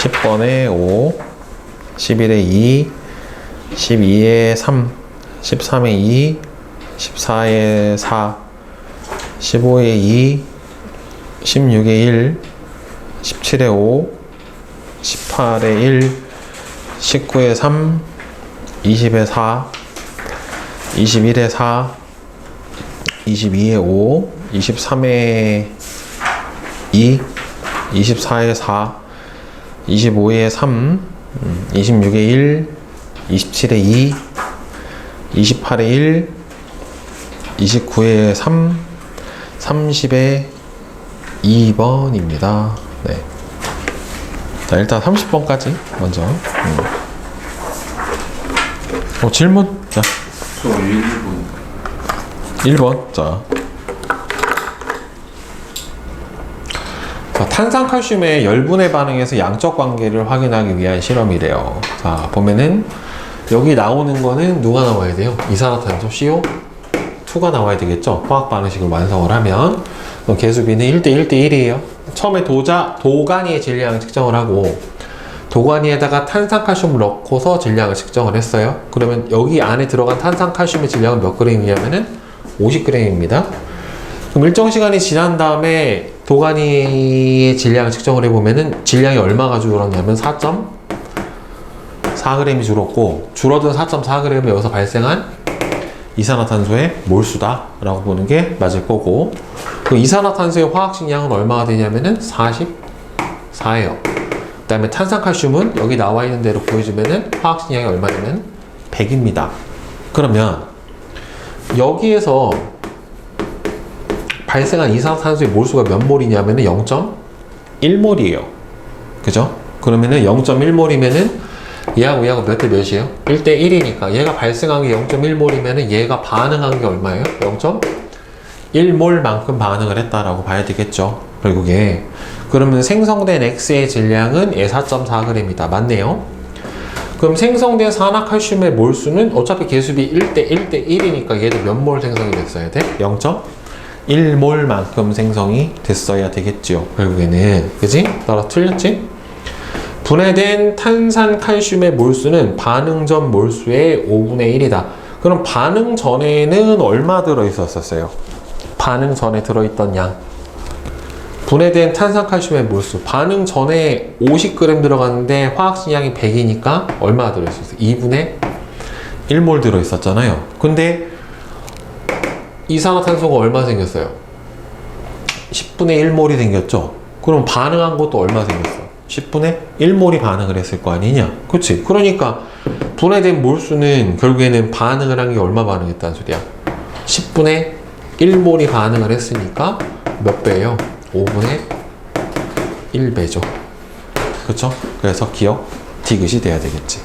10번에 5, 11에 2, 12에 3, 13에 2, 14에 4, 15에 2, 16에 1, 17에 5, 18에 1, 19에 3, 20에 4, 21에 4, 22에 5, 23에 2, 24에 4, 25에 3, 26에 1, 27에 2, 28에 1, 29에 3, 30에 2번입니다. 네. 자, 일단 30번까지 먼저. 질문? 자. 저 1분. 1번. 자, 탄산칼슘의 열분해 반응에서 양적 관계를 확인하기 위한 실험이래요. 자, 보면은 여기 나오는 거는 누가 나와야 돼요? 이산화탄소 CO2가 나와야 되겠죠? 화학 반응식을 완성을 하면. 그럼 개수비는 1대 1대 1이에요. 처음에 도가니의 질량을 측정을 하고 도가니에다가 탄산칼슘을 넣고서 질량을 측정을 했어요. 그러면 여기 안에 들어간 탄산칼슘의 질량은 몇 g이냐면은 50g입니다. 그럼 일정 시간이 지난 다음에 도가니의 질량을 측정을 해보면은 질량이 얼마가 줄었냐면 4.4g이 줄었고, 줄어든 4.4g은 여기서 발생한 이산화탄소의 몰수다 라고 보는 게 맞을 거고, 그 이산화탄소의 화학식량은 얼마가 되냐면은 44예요. 그 다음에 탄산칼슘은 여기 나와 있는 대로 보여주면은 화학식량이 얼마냐면 100입니다. 그러면 여기에서 발생한 이산화탄소의 몰수가 몇 몰이냐면은 0.1몰이에요. 그죠? 그러면은 0.1몰이면은 얘하고 몇 대 몇이에요? 1대 1이니까 얘가 발생한 게 0.1몰이면은 얘가 반응한 게 얼마예요? 0.1몰만큼 반응을 했다라고 봐야 되겠죠. 결국에. 그러면 생성된 X의 질량은 4.4g이다. 맞네요. 그럼 생성된 산화칼슘의 몰수는 어차피 개수비 1대 1대 1이니까 얘도 몇 몰 생성이 됐어야 돼? 0.1몰만큼 생성이 됐어야 되겠죠. 결국에는. 그지? 따라 틀렸지? 분해된 탄산칼슘의 몰수는 반응 전 몰수의 5분의 1이다. 그럼 반응 전에는 얼마 들어있었어요? 반응 전에 들어있던 양. 분해된 탄산칼슘의 몰수. 반응 전에 50g 들어갔는데 화학식량이 100이니까 얼마 들어있었어요? 2분의 1몰 들어있었잖아요. 근데 이산화탄소가 얼마 생겼어요? 10분의 1몰이 생겼죠? 그럼 반응한 것도 얼마 생겼어? 10분의 1몰이 반응을 했을 거 아니냐? 그치? 그러니까 분해된 몰수는 결국에는 반응을 한 게 얼마 반응했다는 소리야? 10분의 1몰이 반응을 했으니까 몇 배예요? 5분의 1배죠. 그쵸? 그래서 기억, 디귿이 돼야 되겠지.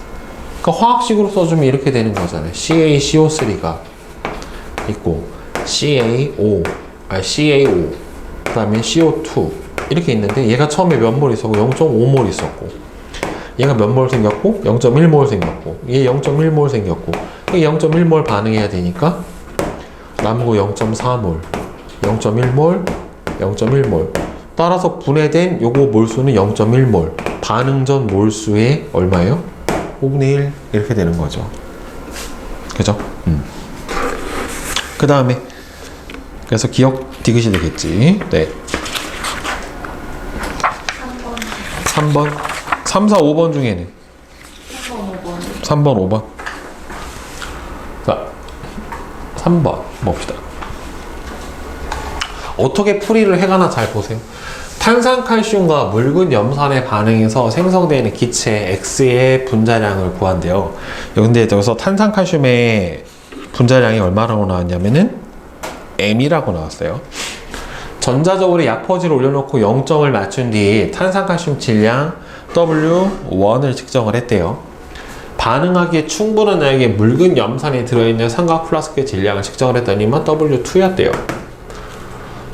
그러니까 화학식으로 써주면 이렇게 되는 거잖아요. CaCO3가 있고 CaO, 그 다음에 CO2 이렇게 있는데 얘가 처음에 몇 몰 있었고 0.5몰 있었고, 얘가 몇 몰 생겼고 0.1몰 생겼고, 얘 0.1몰 생겼고, 0.1몰 반응해야 되니까 남은 거 0.4몰, 0.1몰, 0.1몰. 따라서 분해된 요거 몰수는 0.1몰. 반응 전 몰수의 얼마예요? 5분의 1 이렇게 되는 거죠. 그죠? 그 다음에 그래서 기억 디귿이 되겠지. 네. 3번. 3, 4, 5번 중에는 3번, 5번. 자, 3번 봅시다. 어떻게 풀이를 해가나 잘 보세요. 탄산칼슘과 묽은 염산의 반응에서 생성되는 기체 X의 분자량을 구한대요. 근데 여기서 탄산칼슘의 분자량이 얼마라고 나왔냐면은 M이라고 나왔어요. 전자적으로 약포지를 올려놓고 0점을 맞춘 뒤 탄산칼슘 질량 W1을 측정을 했대요. 반응하기에 충분한 양의 묽은 염산이 들어있는 삼각 플라스크의 질량을 측정을 했더니만 W2였대요.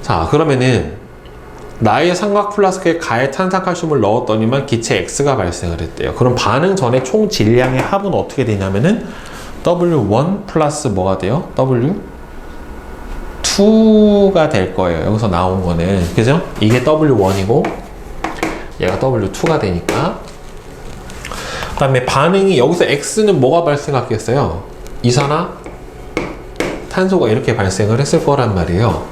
자, 그러면은 나의 삼각 플라스크에 가해 탄산칼슘을 넣었더니만 기체 X가 발생을 했대요. 그럼 반응 전에 총 질량의 합은 어떻게 되냐면은 W1 플러스 뭐가 돼요? W2가 될 거예요. 여기서 나온 거는. 그죠? 이게 W1이고 얘가 W2가 되니까 다음에 반응이 여기서 X는 뭐가 발생했겠어요? 이산화탄소가 이렇게 발생을 했을 거란 말이에요.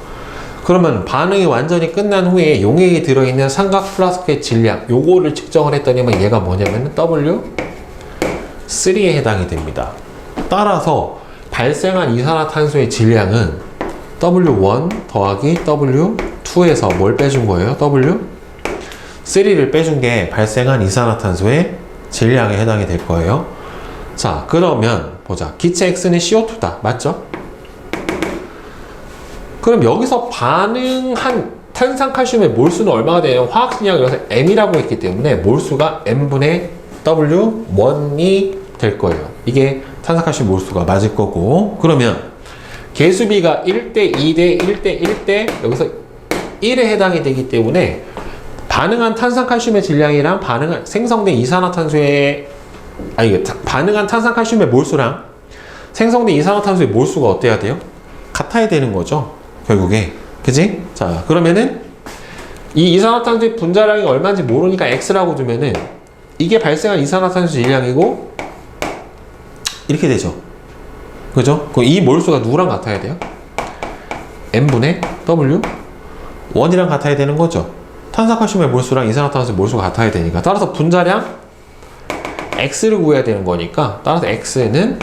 그러면 반응이 완전히 끝난 후에 용액이 들어있는 삼각 플라스크의 질량 요거를 측정을 했더니만 얘가 뭐냐면 W3에 해당이 됩니다. 따라서 발생한 이산화탄소의 질량은 W1 더하기 W2에서 뭘 빼준 거예요? W3를 빼준 게 발생한 이산화탄소의 질량에 해당이 될 거예요. 자, 그러면 보자. 기체 X는 CO2다. 맞죠? 그럼 여기서 반응한 탄산칼슘의 몰수는 얼마가 되냐면 화학식량 여기서 M이라고 했기 때문에 몰수가 M분의 W1이 될 거예요. 이게 탄산칼슘 몰수가 맞을 거고, 그러면 개수비가 1대 2대 1대 1대 여기서 1에 해당이 되기 때문에 반응한 탄산칼슘의 질량이랑 생성된 이산화탄소의 반응한 탄산칼슘의 몰수랑 생성된 이산화탄소의 몰수가 어때야 돼요? 같아야 되는 거죠. 결국에. 그지? 자, 그러면은 이 이산화탄소의 분자량이 얼마인지 모르니까 X라고 두면은 이게 발생한 이산화탄소 질량이고 이렇게 되죠. 그죠? 그럼 이 몰수가 누구랑 같아야 돼요? M분의 W1이랑 같아야 되는 거죠. 탄산칼슘의 몰수랑 이산화탄소의 몰수가 같아야 되니까. 따라서 분자량 X를 구해야 되는 거니까 따라서 X는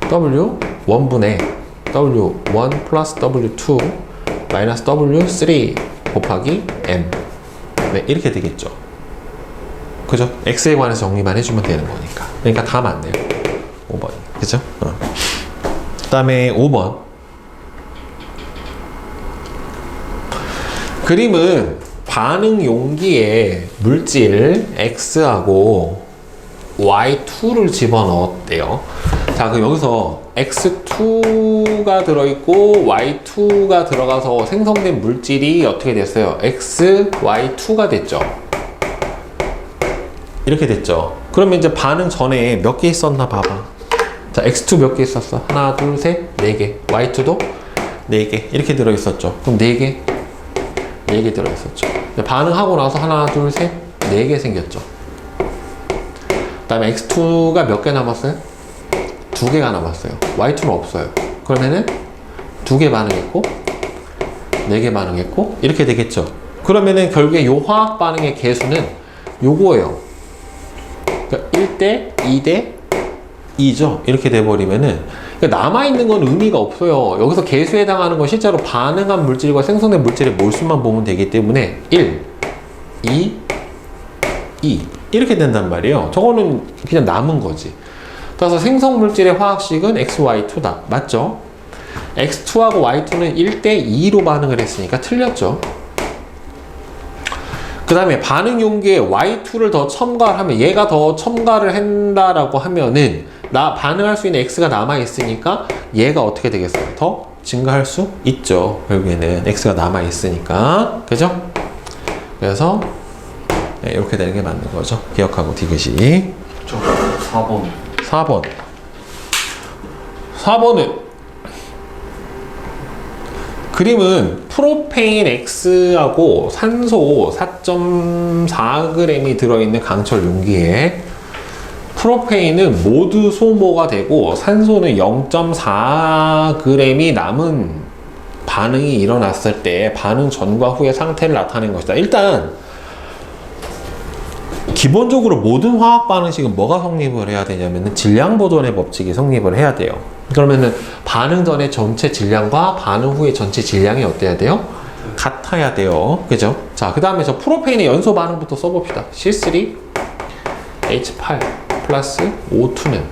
W1분의 W1 플러스 W2 마이너스 W3 곱하기 M. 네, 이렇게 되겠죠. 그죠? X에 관해서 정리만 해주면 되는 거니까. 그러니까 다 맞네요. 5번. 그죠? 그 다음에 5번. 그림은 반응 용기에 물질 X하고 Y2를 집어넣었대요. 자, 그럼 여기서 X2가 들어있고 Y2가 들어가서 생성된 물질이 어떻게 됐어요? XY2가 됐죠. 이렇게 됐죠. 그러면 이제 반응 전에 몇 개 있었나 봐봐. 자, X2 몇 개 있었어? 하나, 둘, 셋, 네 개. Y2도 네 개. 이렇게 들어있었죠. 그럼 네 개. 네 개 들어있었죠. 반응하고 나서 하나, 둘, 셋, 네 개 생겼죠. 그 다음에 X2가 몇 개 남았어요? 두 개가 남았어요. Y2는 없어요. 그러면은 두 개 반응했고, 네 개 반응했고, 이렇게 되겠죠. 그러면은 결국에 요 화학 반응의 개수는 요거예요. 그러니까 1대 2대 2죠. 이렇게 돼버리면은 그러니까 남아있는 건 의미가 없어요. 여기서 개수에 해당하는 건 실제로 반응한 물질과 생성된 물질의 몰수만 보면 되기 때문에 1, 2, 2 이렇게 된단 말이에요. 저거는 그냥 남은 거지. 따라서 생성 물질의 화학식은 XY2다. 맞죠? X2하고 Y2는 1대 2로 반응을 했으니까 틀렸죠. 그 다음에 반응 용기에 Y2를 더 첨가를 하면 얘가 더 첨가를 한다라고 하면은 반응할 수 있는 X가 남아있으니까 얘가 어떻게 되겠어요? 더 증가할 수 있죠. 결국에는 X가 남아있으니까. 그죠? 그래서 네, 이렇게 되는 게 맞는 거죠. 기억하고 디귿이. 저 4번. 4번. 4번은 그림은 프로페인 X하고 산소 4.4g이 들어있는 강철 용기에 프로페인은 모두 소모가 되고 산소는 0.4g이 남은 반응이 일어났을 때 반응 전과 후의 상태를 나타낸 것이다. 일단 기본적으로 모든 화학 반응식은 뭐가 성립을 해야 되냐면은 질량 보존의 법칙이 성립을 해야 돼요. 그러면은 반응 전의 전체 질량과 반응 후의 전체 질량이 어때야 돼요? 같아야 돼요. 그죠? 자, 그 다음에 저 프로페인의 연소 반응부터 써봅시다. C3H8 플러스 O2는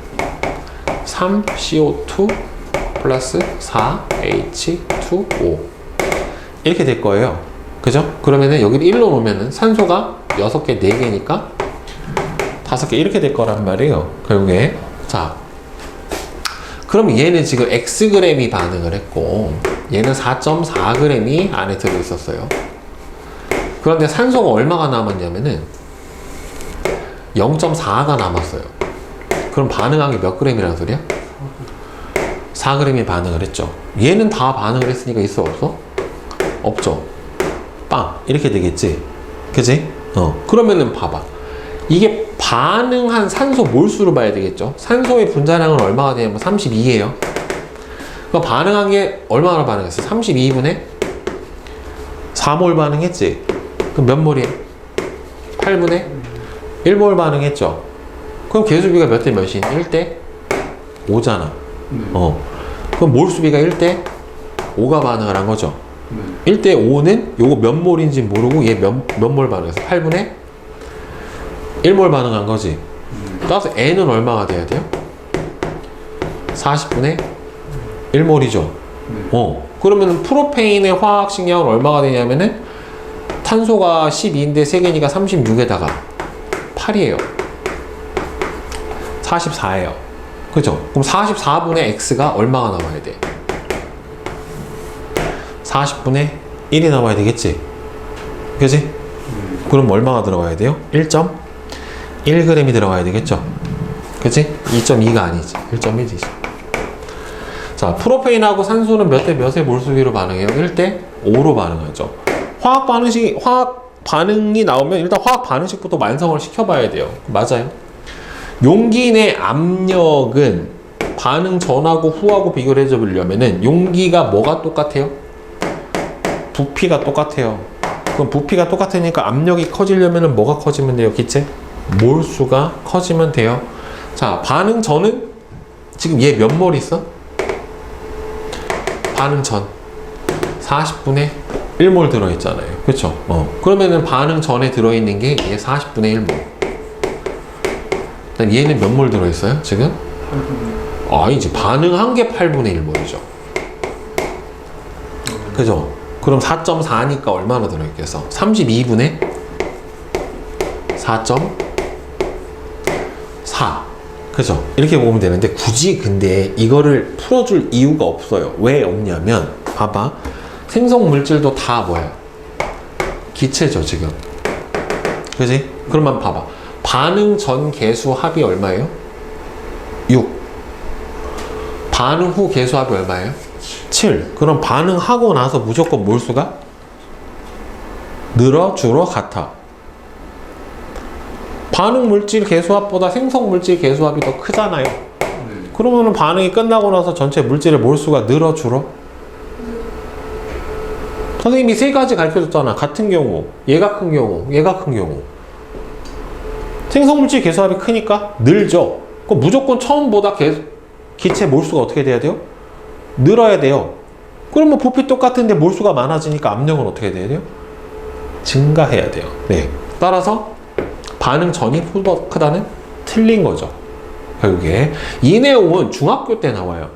3CO2 플러스 4H2O 이렇게 될 거예요. 그죠? 그러면은 여기를 1로 놓으면은 산소가 6개, 4개니까 5개 이렇게 될 거란 말이에요. 결국에. 자, 그럼 얘는 지금 Xg이 반응을 했고 얘는 4.4g이 안에 들어있었어요. 그런데 산소가 얼마가 남았냐면은 0.4가 남았어요. 그럼 반응한 게 몇 g이라는 소리야? 4g이 반응을 했죠. 얘는 다 반응을 했으니까 있어 없어? 없죠. 빵 이렇게 되겠지. 그지? 그러면은 봐봐. 이게 반응한 산소 몰수를 봐야 되겠죠. 산소의 분자량은 얼마가 되냐면 32예요. 그러니까 반응한 게 얼마나 반응했어? 32분의 4몰 반응했지. 그럼 몇 몰이에요? 8분의 1몰 반응했죠. 그럼 계수비가 몇 대 몇이니? 1대 5잖아. 그럼 몰수비가 1대 5가 반응을 한 거죠. 1대 5는 요거 몇 몰인지 모르고 얘 몇 몰 반응했어? 8분의 1몰 반응한 거지. 따라서 N은 얼마가 돼야 돼요? 40분의 1몰이죠. 그러면 프로페인의 화학식량은 얼마가 되냐면은 탄소가 12인데 세개니까 36에다가 8이에요. 44예요. 그죠? 그럼 44분의 X가 얼마가 나와야 돼? 40분의 1이 나와야 되겠지? 그지? 그럼 얼마가 들어가야 돼요? 1.1g이 들어가야 되겠죠? 그치? 2.2가 아니지. 1.1이지. 자, 프로페인하고 산소는 몇 대 몇의 몰수비로 반응해요? 1대 5로 반응하죠. 화학 반응이 나오면 일단 화학 반응식부터 완성을 시켜봐야 돼요. 맞아요. 용기 내 압력은 반응 전하고 후하고 비교를 해보려면은 용기가 뭐가 똑같아요? 부피가 똑같아요. 그럼 부피가 똑같으니까 압력이 커지려면은 뭐가 커지면 돼요? 기체? 몰수가 커지면 돼요. 자, 반응 전은 지금 얘 몇 몰 있어? 반응 전 40분의 1몰 들어있잖아요. 그쵸? 그러면은 반응 전에 들어있는 게 얘 40분의 1몰. 일단 얘는 몇 몰 들어있어요? 지금? 아니지. 반응한 게 8분의 1몰이죠. 그죠? 그럼 4.4니까 얼마나 들어있겠어? 32분의 4.4. 그죠? 이렇게 보면 되는데 굳이 근데 이거를 풀어줄 이유가 없어요. 왜 없냐면 봐봐. 생성 물질도 다 뭐야? 기체죠 지금. 그지? 그러면 봐봐. 반응 전 계수 합이 얼마예요? 6. 반응 후 계수 합이 얼마예요? 7. 그럼 반응하고 나서 무조건 몰수가 늘어 줄어 같아. 반응 물질 계수합보다 생성 물질 계수합이 더 크잖아요. 그러면은 반응이 끝나고 나서 전체 물질의 몰수가 늘어 줄어? 선생님이 세 가지 가르쳐줬잖아. 같은 경우, 얘가 큰 경우, 얘가 큰 경우. 생성 물질 계수합이 크니까 늘죠. 그럼 무조건 처음보다 기체 몰수가 어떻게 돼야 돼요? 늘어야 돼요. 그러면 부피 똑같은데 몰수가 많아지니까 압력은 어떻게 돼야 돼요? 증가해야 돼요. 네. 따라서 반응 전이 후보다 크다는 틀린 거죠. 결국에 이 내용은 중학교 때 나와요.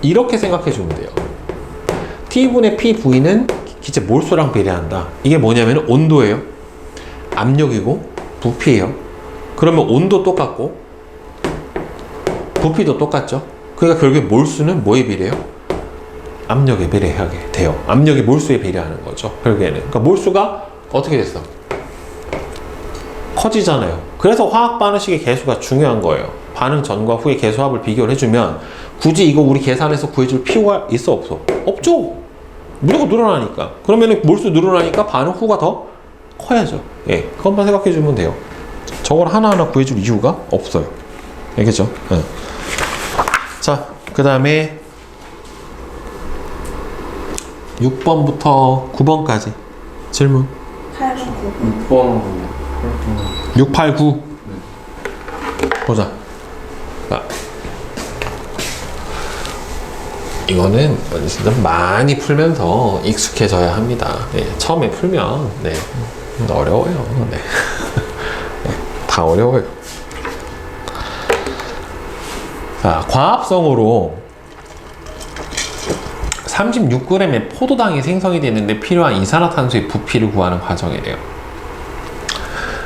이렇게 생각해 주면 돼요. T분의 PV는 기체 몰수랑 비례한다. 이게 뭐냐면 온도예요. 압력이고 부피예요. 그러면 온도 똑같고 부피도 똑같죠. 그러니까 결국에 몰수는 뭐에 비례해요? 압력에 비례하게 돼요. 압력이 몰수에 비례하는 거죠. 결국에는. 그러니까 몰수가 어떻게 됐어? 커지잖아요. 그래서 화학 반응식의 계수가 중요한 거예요. 반응 전과 후의 계수합을 비교를 해주면 굳이 이거 우리 계산해서 구해줄 필요가 있어 없어? 없죠. 무조건 늘어나니까. 그러면 몰수 늘어나니까 반응 후가 더 커야죠. 예, 그것만 생각해 주면 돼요. 저걸 하나하나 구해줄 이유가 없어요. 알겠죠? 예. 자, 그 다음에 6번부터 9번까지 질문. 8번, 9번. 6번 6, 8, 9. 보자. 자, 이거는 진짜 많이 풀면서 익숙해져야 합니다. 네, 처음에 풀면 어려워요. 네. 네, 다 어려워요. 자, 과합성으로 36g의 포도당이 생성이 되는데 필요한 이산화탄소의 부피를 구하는 과정이래요.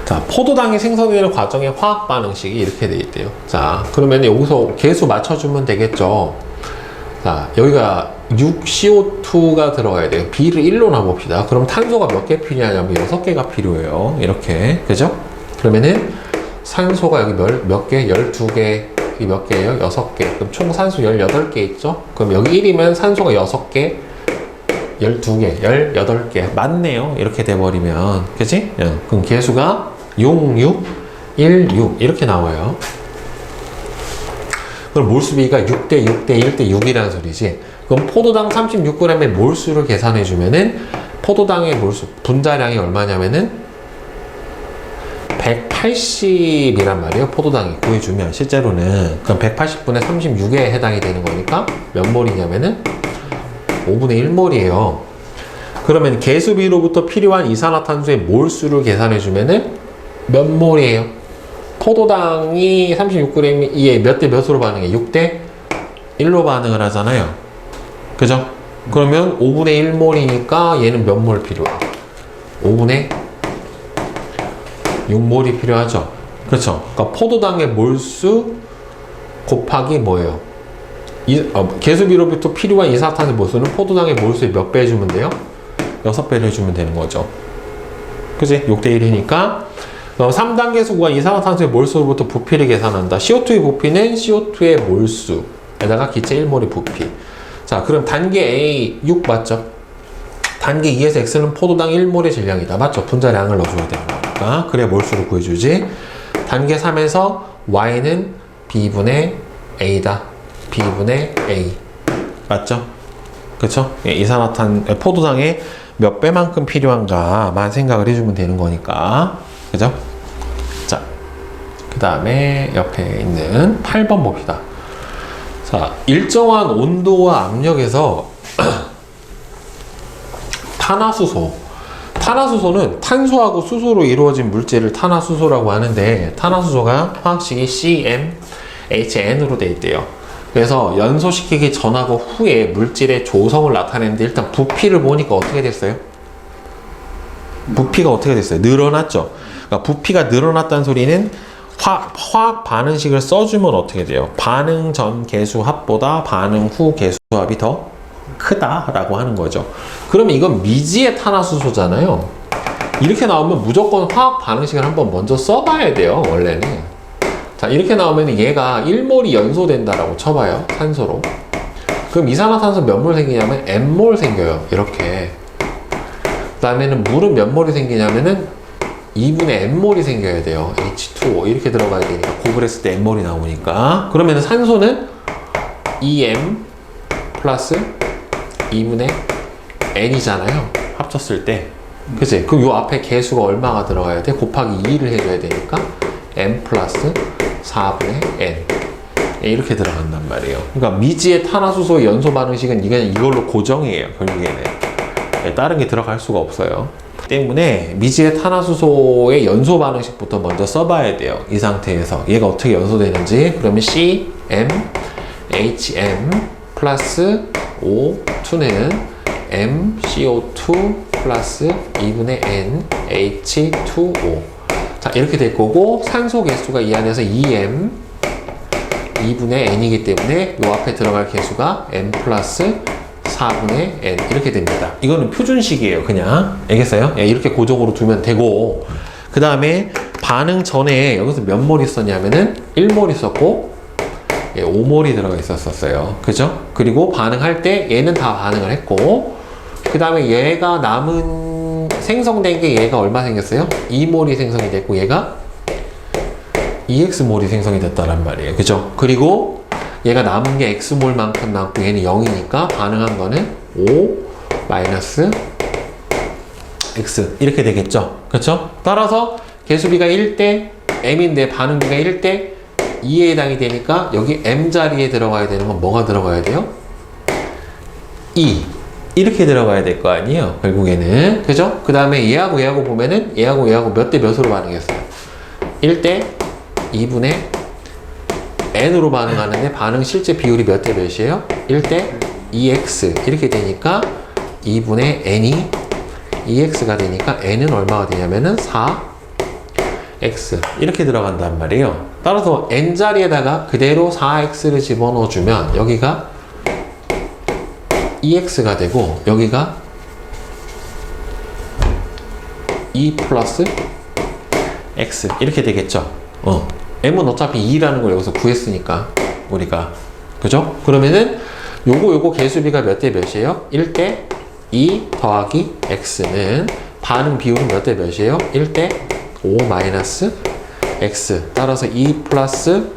자, 포도당이 생성되는 과정의 화학 반응식이 이렇게 돼 있대요. 자, 그러면 여기서 계수 맞춰주면 되겠죠. 자, 여기가 6CO2가 들어가야 돼요. B를 1로 나봅시다. 그럼 탄소가 몇 개 필요하냐면 6개가 필요해요. 이렇게. 그죠? 그러면은 산소가 여기 몇 개? 12개. 이 몇 개예요? 6개. 그럼 총 산소 18개 있죠? 그럼 여기 1이면 산소가 6개, 12개, 18개 맞네요. 이렇게 돼버리면 그치? 그럼 개수가 6, 6, 1, 6 이렇게 나와요. 그럼 몰수비가 6대 6대 1대 6이라는 소리지. 그럼 포도당 36g의 몰수를 계산해주면은 포도당의 몰수, 분자량이 얼마냐면은 180이란 말이에요. 포도당이 구해주면 실제로는. 그럼 180분의 36에 해당이 되는 거니까 몇 몰이냐면은 5분의 1몰이에요. 그러면 개수비로부터 필요한 이산화탄소의 몰수를 계산해주면은 몇 몰이에요? 포도당이 36g에 몇 대 몇으로 반응해? 6대 1로 반응을 하잖아요. 그죠? 그러면 5분의 1몰이니까 얘는 몇 몰 필요해? 5분의 6몰이 필요하죠. 그렇죠? 그러니까 포도당의 몰수 곱하기 뭐예요? 개수비로부터 필요한 이산화탄소 몰수는 포도당의 몰수의 몇 배 해주면 돼요? 6배를 해주면 되는 거죠. 그치? 6대 1이니까 3단계 구간 이산화탄소의 몰수로부터 부피를 계산한다. CO2의 부피는 CO2의 몰수에다가 기체 1몰의 부피. 자, 그럼 단계 A 6 맞죠? 단계 2에서 X는 포도당 1몰의 질량이다. 맞죠? 분자량을 넣어줘야 되는 거니까. 그래 몰수를 구해주지. 단계 3에서 Y는 B분의 A다. B분의 A. 맞죠? 그쵸? 포도당에 몇 배만큼 필요한가만 생각을 해주면 되는 거니까. 그죠? 자, 그 다음에 옆에 있는 8번 봅시다. 자, 일정한 온도와 압력에서 탄화수소는 탄소하고 수소로 이루어진 물질을 탄화수소라고 하는데 탄화수소가 화학식이 CmHn으로 되어 있대요. 그래서 연소시키기 전하고 후에 물질의 조성을 나타내는데 일단 부피를 보니까 어떻게 됐어요? 부피가 어떻게 됐어요? 늘어났죠. 그러니까 부피가 늘어났다는 소리는 화학 반응식을 써주면 어떻게 돼요? 반응 전 개수합보다 반응 후 개수합이 더 크다라고 하는 거죠. 그러면 이건 미지의 탄화수소잖아요. 이렇게 나오면 무조건 화학 반응식을 한번 먼저 써봐야 돼요. 원래는. 자, 이렇게 나오면 얘가 1몰이 연소된다라고 쳐봐요. 탄소로. 그럼 이산화탄소 몇 몰 생기냐면 N몰 생겨요. 이렇게. 그 다음에는 물은 몇 몰이 생기냐면은 2분의 N몰이 생겨야 돼요. H2O 이렇게 들어가야 되니까 고분했을 때 N몰이 나오니까. 그러면 산소는 2M 플러스 2분의 N이잖아요. 합쳤을 때. 그치? 그럼 요 앞에 개수가 얼마가 들어가야 돼? 곱하기 2를 해줘야 되니까 M 플러스 4분의 N 이렇게 들어간단 말이에요. 그러니까 미지의 탄화수소의 연소 반응식은 이걸로 고정이에요. 결국에는 다른 게 들어갈 수가 없어요. 때문에 미지의 탄화수소의 연소 반응식부터 먼저 써봐야 돼요. 이 상태에서 얘가 어떻게 연소되는지. 그러면 CmHm 플러스 O2는 MCO2 플러스 2분의 NH2O. 자, 이렇게 될 거고 산소 개수가 이 안에서 2m 2분의 n이기 때문에 요 앞에 들어갈 개수가 n 플러스 4분의 n 이렇게 됩니다. 이거는 표준식이에요. 그냥 알겠어요? 예, 이렇게 고정으로 두면 되고 그 다음에 반응 전에 여기서 몇 몰 있었냐면은 1몰 있었고 5몰이 들어가 있었어요. 그죠? 그리고 반응할 때 얘는 다 반응을 했고 그 다음에 얘가 남은 생성된 게 얘가 얼마 생겼어요? 2몰이 생성이 됐고 얘가 2x몰이 생성이 됐다란 말이에요. 그죠? 그리고 얘가 남은 게 x몰만큼 남고 얘는 0이니까 반응한 거는 5 마이너스 x 이렇게 되겠죠? 그쵸? 따라서 개수비가 1대 m인데 반응비가 1대 2에 해당이 되니까 여기 m 자리에 들어가야 되는 건 뭐가 들어가야 돼요? 2 이렇게 들어가야 될 거 아니에요? 결국에는. 그죠? 그 다음에 얘하고 얘하고 보면은 얘하고 몇 대 몇으로 반응했어요? 1대 2분의 n으로 반응하는데 반응 실제 비율이 몇 대 몇이에요? 1대 2x 이렇게 되니까 2분의 n이 2x가 되니까 n은 얼마가 되냐면은 4x 이렇게 들어간단 말이에요. 따라서 n 자리에다가 그대로 4x를 집어넣어 주면 여기가 2x가 되고 여기가 2 플러스 x 이렇게 되겠죠. m은 어차피 2라는 걸 여기서 구했으니까 우리가 그죠? 그러면은 요거 개수비가 몇 대 몇이에요? 1대 2 더하기 x는 반응 비율은 몇 대 몇이에요? 1대 5 마이너스 x. 따라서 2 플러스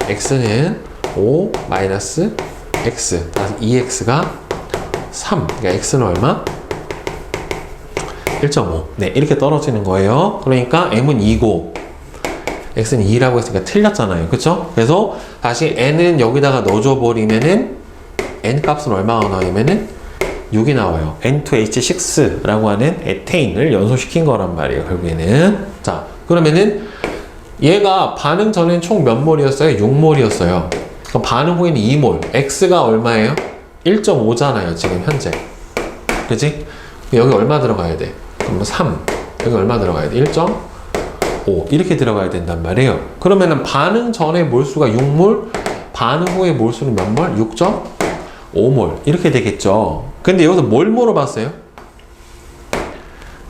x는 5 마이너스 x. 따라서 2x가 3. 그러니까 x는 얼마? 1.5. 네, 이렇게 떨어지는 거예요. 그러니까 m은 2고 x는 2라고 했으니까 틀렸잖아요. 그쵸? 그래서 다시 n은 여기다가 넣어줘 버리면은 n 값은 얼마가 나오냐면은 6이 나와요. N2H6라고 하는 에테인을 연소시킨 거란 말이에요. 결국에는. 자, 그러면은 얘가 반응 전엔 총 몇 몰이었어요? 6몰이었어요. 그럼 반응 후에는 2몰. x가 얼마예요? 1.5잖아요. 지금 현재. 그치? 여기 얼마 들어가야 돼? 그럼 3. 여기 얼마 들어가야 돼? 1.5. 이렇게 들어가야 된단 말이에요. 그러면은 반응 전에 몰수가 6몰, 반응 후에 몰수는 몇 몰? 6.5몰. 이렇게 되겠죠. 근데 여기서 뭘 물어봤어요?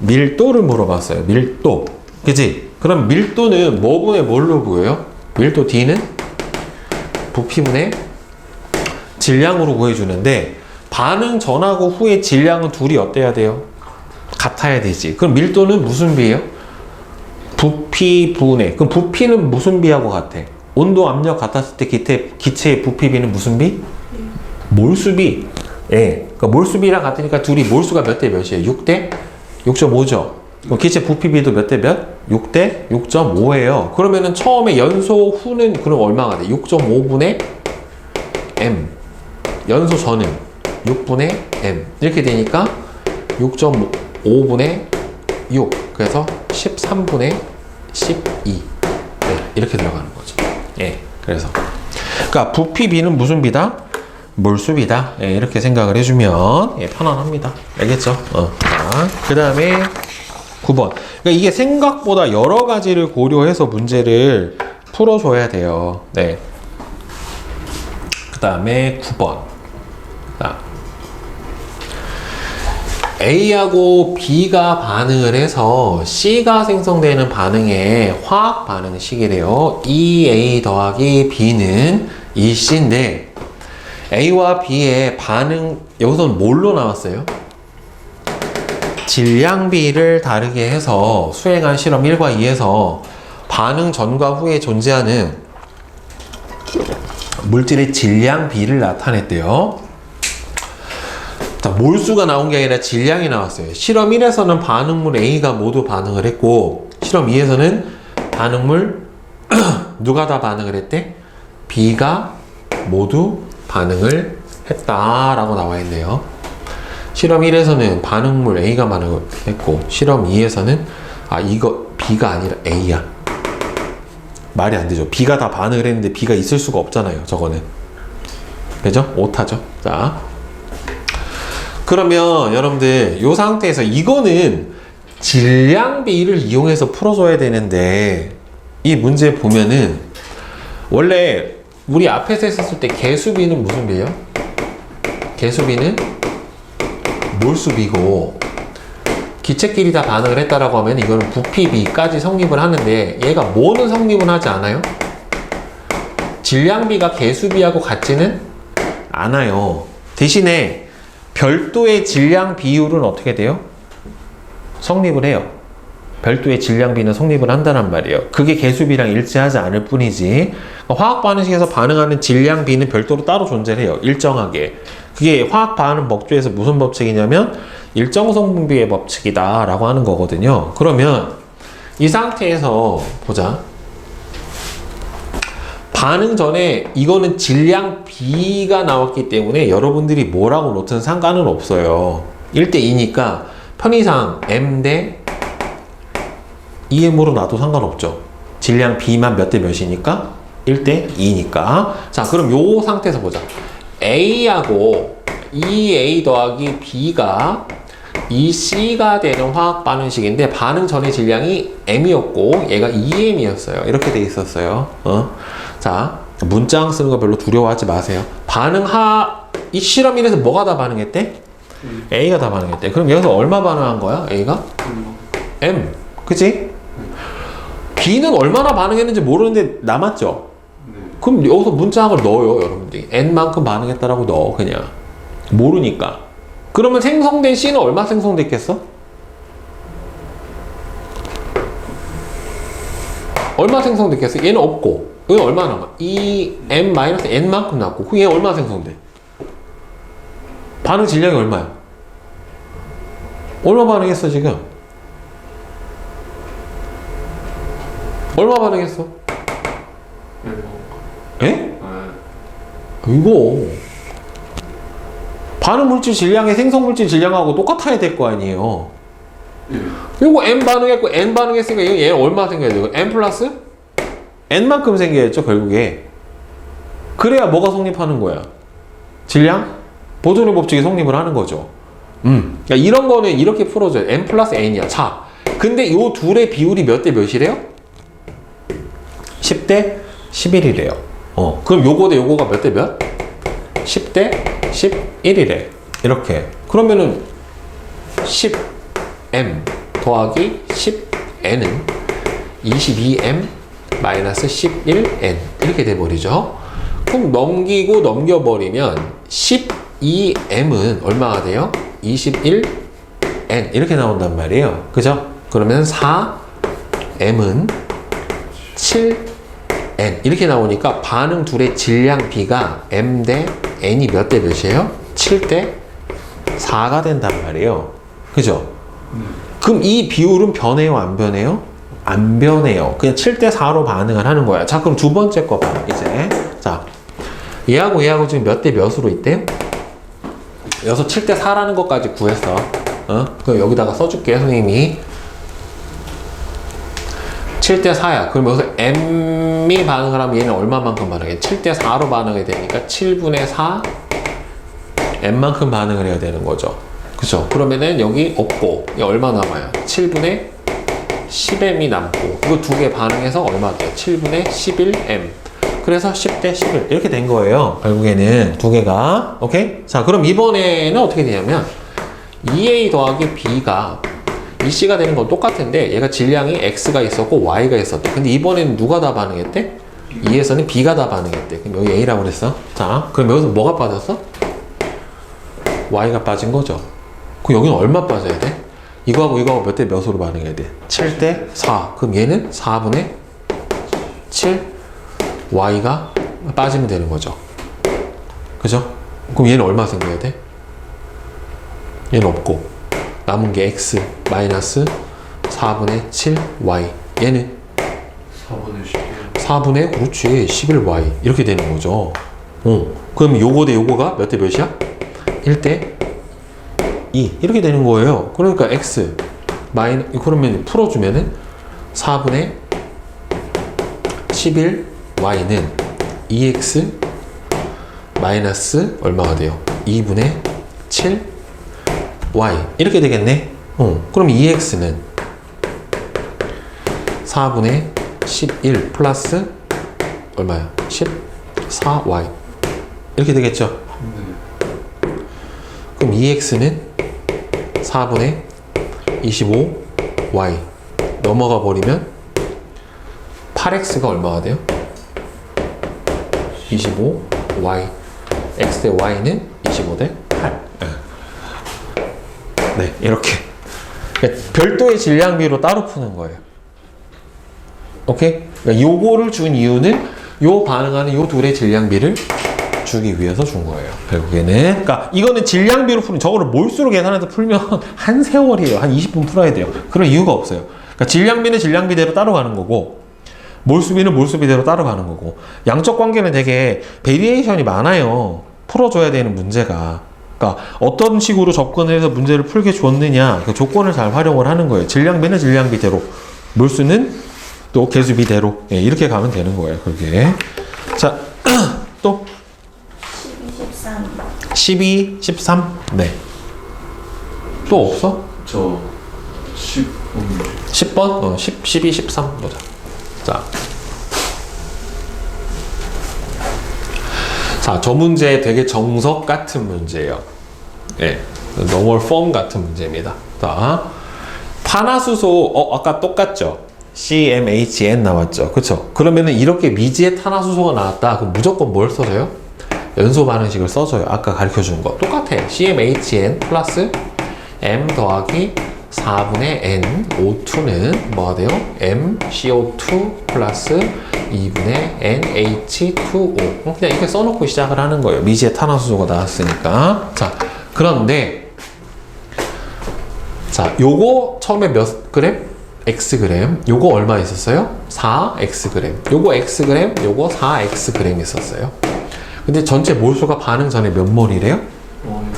밀도를 물어봤어요. 밀도. 그치? 그럼 밀도는 뭐분의 뭘로 구해요? 밀도 D는 부피분의 질량으로 구해주는데 반응 전하고 후의 질량은 둘이 어때야 돼요? 같아야 되지. 그럼 밀도는 무슨 비예요? 부피분의. 그럼 부피는 무슨 비하고 같아? 온도, 압력 같았을 때 기체의 부피비는 무슨 비? 몰수비. 예. 그러니까 몰수비랑 같으니까 둘이 몰수가 몇 대 몇이에요? 6대 6.5죠. 그럼 기체 부피비도 몇 대 몇? 6대 6.5예요. 그러면은 처음에 연소 후는 그럼 얼마가 돼? 6.5분의 m. 연소 전은 6분의 m. 이렇게 되니까 6.5분의 6. 그래서 13분의 12. 네, 이렇게 들어가는 거죠. 예. 그래서 그러니까 부피비는 무슨 비다? 몰수비다. 예, 이렇게 생각을 해주면 예, 편안합니다. 알겠죠? 자, 그 다음에 9번. 그러니까 이게 생각보다 여러 가지를 고려해서 문제를 풀어줘야 돼요. 네. 그 다음에 9번. 자, A하고 B가 반응을 해서 C가 생성되는 반응의 화학 반응식이래요. 2A 더하기 B는 2C인데 A와 B의 반응, 여기서는 뭘로 나왔어요? 질량비를 다르게 해서 수행한 실험 1과 2에서 반응 전과 후에 존재하는 물질의 질량비를 나타냈대요. 자, 몰수가 나온 게 아니라 질량이 나왔어요. 실험 1에서는 반응물 A가 모두 반응을 했고 실험 2에서는 반응물 누가 다 반응을 했대? B가 모두 반응을 했다라고 나와 있네요. 실험 1에서는 반응물 A가 반응을 했고 실험 2에서는 이거 B가 아니라 A야. 말이 안 되죠. B가 다 반응을 했는데 B가 있을 수가 없잖아요. 저거는. 그죠? 오타죠. 자, 그러면 여러분들 이 상태에서 이거는 질량비를 이용해서 풀어줘야 되는데 이 문제 보면은 원래 우리 앞에서 했을 때 개수비는 무슨 비예요? 개수비는 몰수비고 기체끼리 다 반응을 했다라고 하면 이거는 부피비까지 성립을 하는데 얘가 뭐는 성립을 하지 않아요? 질량비가 개수비하고 같지는 않아요. 대신에 별도의 질량 비율은 어떻게 돼요? 성립을 해요. 별도의 질량비는 성립을 한다는 말이에요. 그게 개수비랑 일치하지 않을 뿐이지. 화학 반응식에서 반응하는 질량비는 별도로 따로 존재해요. 일정하게. 그게 화학 반응 법조에서 무슨 법칙이냐면 일정 성분비의 법칙이다 라고 하는 거거든요. 그러면 이 상태에서 보자. 반응 전에 이거는 질량비가 나왔기 때문에 여러분들이 뭐라고 놓든 상관은 없어요. 1대2니까 편의상 M 대 2M으로 놔도 상관없죠. 질량 B만 몇 대 몇이니까 1대 2니까. 자, 그럼 요 상태에서 보자. A하고 2A 더하기 B가 2C가 되는 화학 반응식인데 반응 전의 질량이 M이었고 얘가 2M이었어요. 이렇게 돼 있었어요. 자, 문장 쓰는 거 별로 두려워하지 마세요. 이 실험 1에서 뭐가 다 반응했대? A가 다 반응했대. 그럼 여기서 얼마 반응한 거야? A가? M. 그치? B는 얼마나 반응했는지 모르는데 남았죠? 그럼 여기서 문장을 넣어요, 여러분들이. N만큼 반응했다라고 넣어, 그냥. 모르니까. 그러면 생성된 C는 얼마 생성됐겠어? 얼마 생성됐겠어? 얘는 없고 여기 얼마 남아? 2m-n만큼 남고 그럼 얘 얼마 생성돼? 반응 질량이 얼마야? 얼마 반응했어 지금? 얼마 반응했어? 에? 이거 반응 물질 질량의 생성 물질 질량하고 똑같아야 될 거 아니에요. 이거 n 반응했고 n 반응했으니까 얘는 얼마 생겨야 돼요? n 플러스 n만큼 생겨야죠 결국에. 그래야 뭐가 성립하는 거야? 질량? 보존의 법칙이 성립을 하는 거죠. 그러니까 이런 거는 이렇게 풀어줘요. n 플러스 n이야. 자, 근데 요 둘의 비율이 몇 대 몇이래요? 10대 11이래요. 그럼 요거 대 요거가 몇 대 몇? 10대 11이래. 이렇게. 그러면은 10m 더하기 10n은 22m 마이너스 11n 이렇게 돼버리죠. 그럼 넘기고 넘겨버리면 12m은 얼마가 돼요? 21n 이렇게 나온단 말이에요. 그죠? 그러면 4m은 7n 이렇게 나오니까 반응 둘의 질량 B가 m 대 n이 몇 대 몇이에요? 7대 4가 된단 말이에요. 그죠? 그럼 이 비율은 변해요? 안 변해요? 안 변해요. 그냥 7대 4로 반응을 하는 거야. 자, 그럼 두 번째 거 봐. 이제 자, 얘하고 지금 몇 대 몇으로 있대? 여기서 7대 4라는 것까지 구했어. 그럼 여기다가 써줄게요, 선생님이. 7대 4야. 그럼 여기서 m이 반응을 하면 얘는 얼마만큼 반응해? 7대 4로 반응이 되니까 7분의 4 m만큼 반응을 해야 되는 거죠. 그죠? 그러면은 여기 없고 얘 얼마 남아요? 7분의 10m이 남고 이거 두 개 반응해서 얼마 돼요? 7분의 11m. 그래서 10대 11 이렇게 된 거예요. 결국에는 두 개가. 오케이? 자, 그럼 이번에는 어떻게 되냐면 2a 더하기 b가 이 C가 되는 건 똑같은데 얘가 질량이 X가 있었고 Y가 있었대. 근데 이번에는 누가 다 반응했대? 2에서는 B가 다 반응했대. 그럼 여기 A라고 그랬어. 자, 그럼 여기서 뭐가 빠졌어? Y가 빠진 거죠. 그럼 여기는 얼마 빠져야 돼? 이거하고 몇 대 몇으로 반응해야 돼? 7대 4. 그럼 얘는 4분의 7 Y가 빠지면 되는 거죠. 그죠? 그럼 얘는 얼마 생겨야 돼? 얘는 없고 남은 게 x 마이너스 4분의 7y. 얘는 4분의 11. 4분의 그렇지 11y 이렇게 되는 거죠. 그럼 요거 대 요거가 몇 대 몇이야? 1대 2 이렇게 되는 거예요. 그러니까 x 그러면 풀어주면은 4분의 11y는 2x 마이너스 얼마가 돼요? 2분의 7 y 이렇게 되겠네. 그럼 2x는 4분의 11 플러스 얼마야? 14y 이렇게 되겠죠. 그럼 2x는 4분의 25y 넘어가 버리면 8x가 얼마가 돼요? 25y x 대 y는 25 대 8. 네, 이렇게 별도의 질량비로 따로 푸는 거예요. 오케이? 그러니까 요거를 준 이유는 요 반응하는 요 둘의 질량비를 주기 위해서 준 거예요. 결국에는. 그러니까 이거는 질량비로 푸는, 저거를 몰수로 계산해서 풀면 한 세월이에요. 한 20분 풀어야 돼요. 그런 이유가 없어요. 그러니까 질량비는 질량비대로 따로 가는 거고 몰수비는 몰수비대로 따로 가는 거고 양적 관계는 되게 베리에이션이 많아요. 풀어줘야 되는 문제가. 그러니까 어떤 식으로 접근을 해서 문제를 풀게 줬느냐 그 조건을 잘 활용을 하는 거예요. 질량비는 질량비대로, 물수는 또 개수비대로. 예, 이렇게 가면 되는 거예요. 그게. 자, 또 12, 13. 네. 또 없어? 저 10번. 10번? 12, 13 보자. 자, 저 문제 되게 정석 같은 문제예요. 예, normal form 같은 문제입니다. 자, 탄화수소, 아까 똑같죠? CmHn 나왔죠? 그쵸? 그러면은 이렇게 미지의 탄화수소가 나왔다. 그럼 무조건 뭘 써줘요? 연소 반응식을 써줘요. 아까 가르쳐 준 거. 똑같아. CmHn 플러스 m 더하기 4분의 n O2는 뭐가 돼요? mCO2 플러스 2분의 NH2O. 그냥 이렇게 써놓고 시작을 하는 거예요. 미지의 탄화수소가 나왔으니까. 자, 그런데 자, 요거 처음에 몇 그램? X그램. 요거 얼마 있었어요? 4X그램. 요거 X그램, 요거 4X그램 있었어요. 근데 전체 몰수가 반응 전에 몇 몰이래요?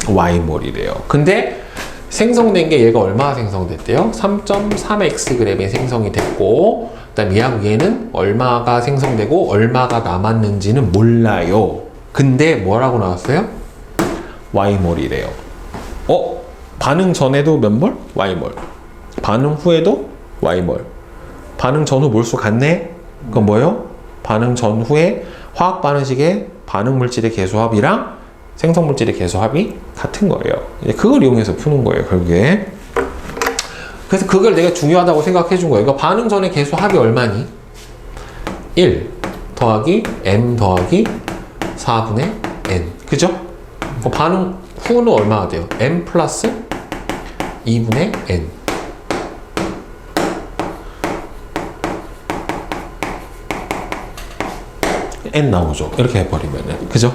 Y몰이래요. 근데 생성된 게 얘가 얼마나 생성됐대요? 3.3Xg이 생성이 됐고, 그 다음 얘는 얼마가 생성되고 얼마가 남았는지는 몰라요. 근데 뭐라고 나왔어요? Y몰이래요. 반응 전에도 몇 몰? Y몰. 반응 후에도 Y몰. 반응 전후 몰수 같네? 그건 뭐예요? 반응 전후에 화학 반응식의 반응 물질의 개수합이랑 생성 물질의 개수합이 같은 거예요. 그걸 이용해서 푸는 거예요, 결국에. 그래서 그걸 내가 중요하다고 생각해 준 거예요. 이거 반응 전의 개수합이 얼마니? 1 더하기 m 더하기 4분의 n. 그죠? 반응 후는 얼마가 돼요? m 플러스 2분의 n. n 나오죠. 이렇게 해버리면은. 그죠?